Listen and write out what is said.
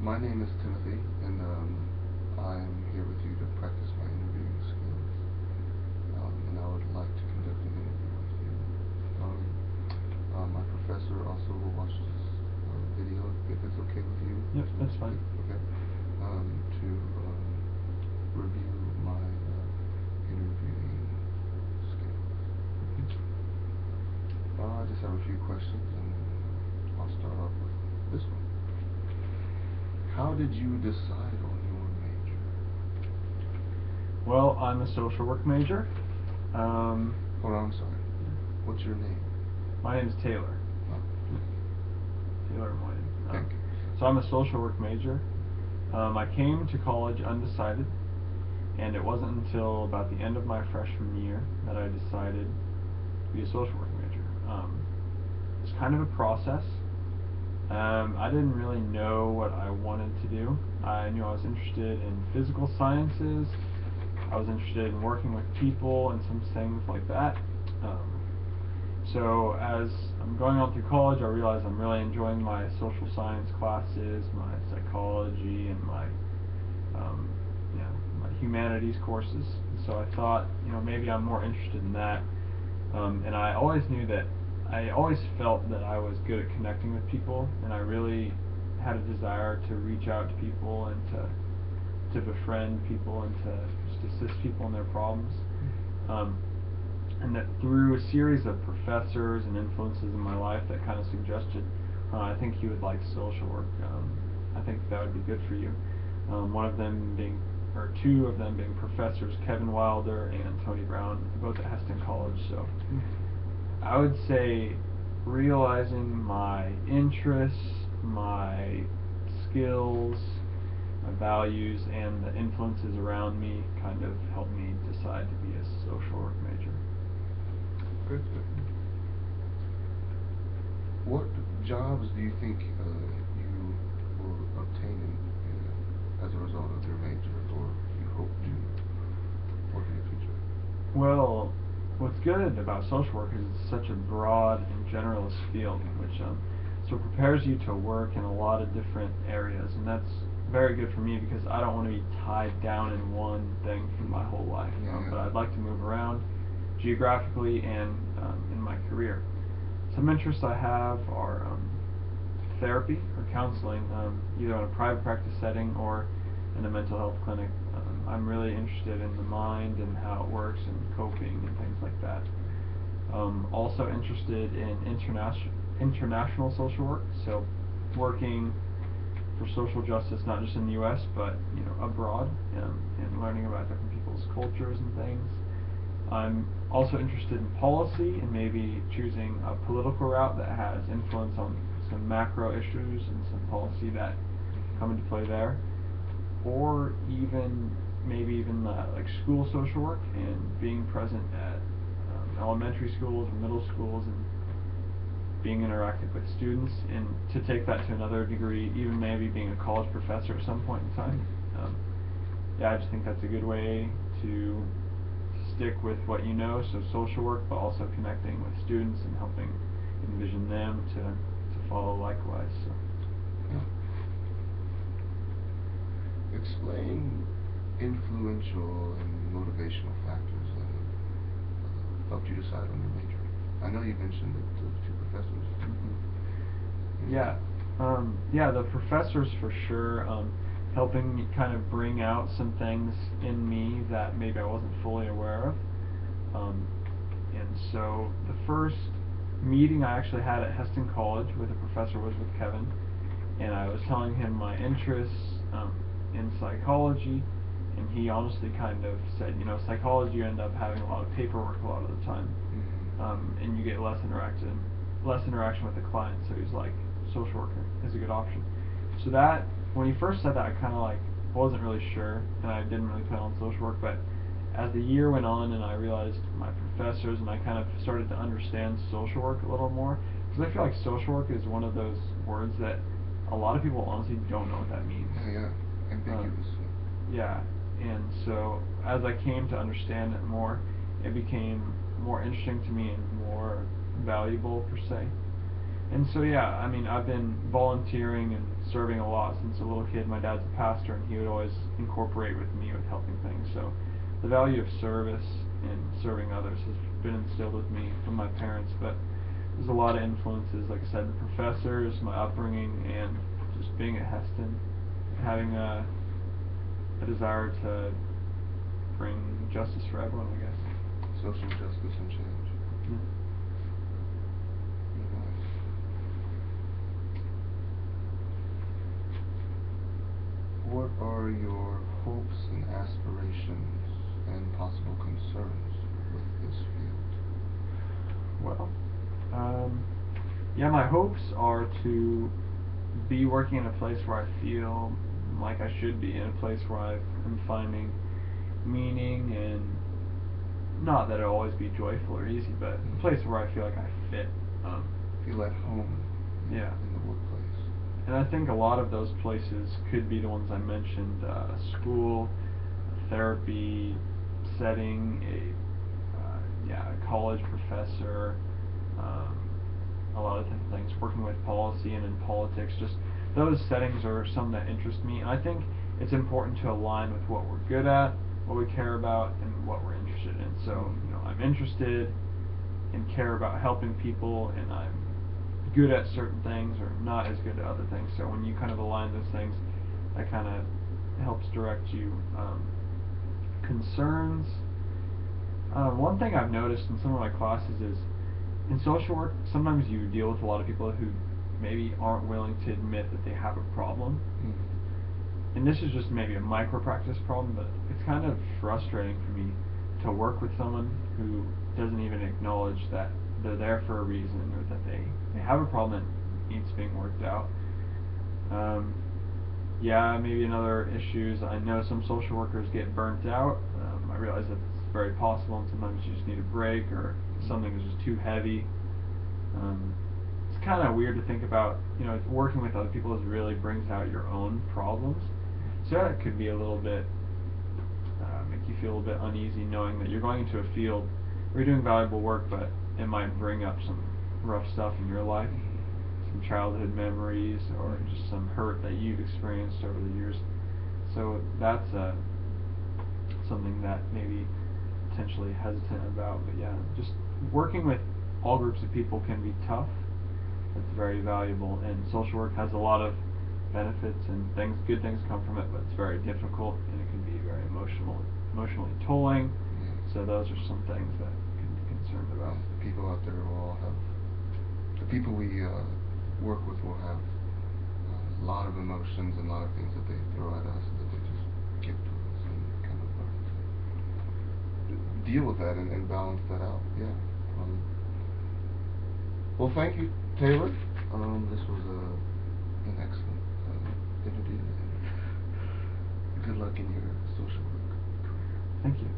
My name is Timothy, and I'm here with you to practice my interviewing skills. And I would like to conduct an interview with you. Um, my professor also will watch this video, if it's okay with you. Yep, that's fine. Okay. To review my interviewing skills. I just have a few questions, and I'll start off with this one. How did you decide on your major? Well, I'm a social work major. Hold on, I'm sorry. What's your name? My name is Taylor. Oh, Taylor Moynihan. thank you. So I'm a social work major. I came to college undecided, and it wasn't until about the end of my freshman year that I decided to be a social work major. It's kind of a process. I didn't really know what I wanted to do. I knew I was interested in physical sciences. I was interested in working with people and some things like that. So as I'm going on through college, I realize I'm really enjoying my social science classes, my psychology, and my humanities courses. So I thought, maybe I'm more interested in that. And I always knew that I always felt that I was good at connecting with people, and I really had a desire to reach out to people and to befriend people and to just assist people in their problems. And that through a series of professors and influences in my life that kind of suggested, I think you would like social work. I think that would be good for you. One of them being, or two of them being professors, Kevin Wilder and Tony Brown, both at Heston College. So I would say realizing my interests, my skills, my values, and the influences around me kind of helped me decide to be a social work major. Very good. What jobs do you think you will obtain as a result of your major, or you hope to work in the future? Well, what's good about social work is it's such a broad and generalist field, which so it prepares you to work in a lot of different areas, and that's very good for me because I don't want to be tied down in one thing for my whole life. But I'd like to move around geographically and in my career. Some interests I have are therapy or counseling, either in a private practice setting or in a mental health clinic. I'm really interested in the mind and how it works and coping and things like that. Also interested in international social work, so working for social justice not just in the U.S. but abroad, and learning about different people's cultures and things. I'm also interested in policy and maybe choosing a political route that has influence on some macro issues and some policy that come into play there, or maybe even like school social work and being present at elementary schools or middle schools and being interactive with students, and to take that to another degree, even maybe being a college professor at some point in time. I just think that's a good way to stick with what you know, so social work, but also connecting with students and helping envision them to follow likewise. So. Yeah. Explain influential and motivational factors that have helped you decide on your major. I know you mentioned that those two professors. The professors for sure, helping me kind of bring out some things in me that maybe I wasn't fully aware of. And so the first meeting I actually had at Heston College with a professor was with Kevin, and I was telling him my interests in psychology, and he honestly kind of said, psychology you end up having a lot of paperwork a lot of the time, and you get less interaction with the client. So he's like, social worker is a good option. So that when he first said that, I kind of wasn't really sure, and I didn't really plan on social work. But as the year went on, and I realized my professors, and I kind of started to understand social work a little more, because I feel like social work is one of those words that a lot of people honestly don't know what that means. Yeah, ambiguous. And so as I came to understand it more, it became more interesting to me and more valuable per se. And so yeah, I mean, I've been volunteering and serving a lot since a little kid. My dad's a pastor, and he would always incorporate with me with helping things. So the value of service and serving others has been instilled with me from my parents. But there's a lot of influences, like I said, the professors, my upbringing, and just being at Heston, having a desire to bring justice for everyone, I guess. Social justice and change. Yeah. Nice. What are your hopes and aspirations and possible concerns with this field? Well, yeah, my hopes are to be working in a place where I feel like I should be, in a place where I'm finding meaning, and not that it'll always be joyful or easy, but a place where I feel like I fit. Feel at home. Yeah. In the workplace. And I think a lot of those places could be the ones I mentioned: school, therapy setting, a college professor, a lot of different things, working with policy and in politics. Just those settings are some that interest me, and I think it's important to align with what we're good at, what we care about, and what we're interested in. So, I'm interested and care about helping people, and I'm good at certain things or not as good at other things. So when you kind of align those things, that kind of helps direct you. Concerns. One thing I've noticed in some of my classes is, in social work, sometimes you deal with a lot of people who maybe aren't willing to admit that they have a problem. And this is just maybe a micro-practice problem, but it's kind of frustrating for me to work with someone who doesn't even acknowledge that they're there for a reason, or that they have a problem that needs being worked out. Maybe another issue is, I know some social workers get burnt out. I realize that it's very possible, and sometimes you just need a break, or something is just too heavy. It's kind of weird to think about, working with other people really brings out your own problems. So that could be a little bit, make you feel a bit uneasy, knowing that you're going into a field where you're doing valuable work, but it might bring up some rough stuff in your life, some childhood memories, or just some hurt that you've experienced over the years. So that's something that maybe potentially hesitant about. But yeah, just working with all groups of people can be tough. It's very valuable, and social work has a lot of benefits and good things come from it, but it's very difficult, and it can be very emotionally tolling. So those are some things that we can be concerned about. The people out there the people we work with will have a lot of emotions and a lot of things that they throw at us that they just give to us, and kind of learn to deal with that and balance that out. Yeah. Well, thank you, Taylor. This was an excellent interview, and good luck in your social work career. Thank you.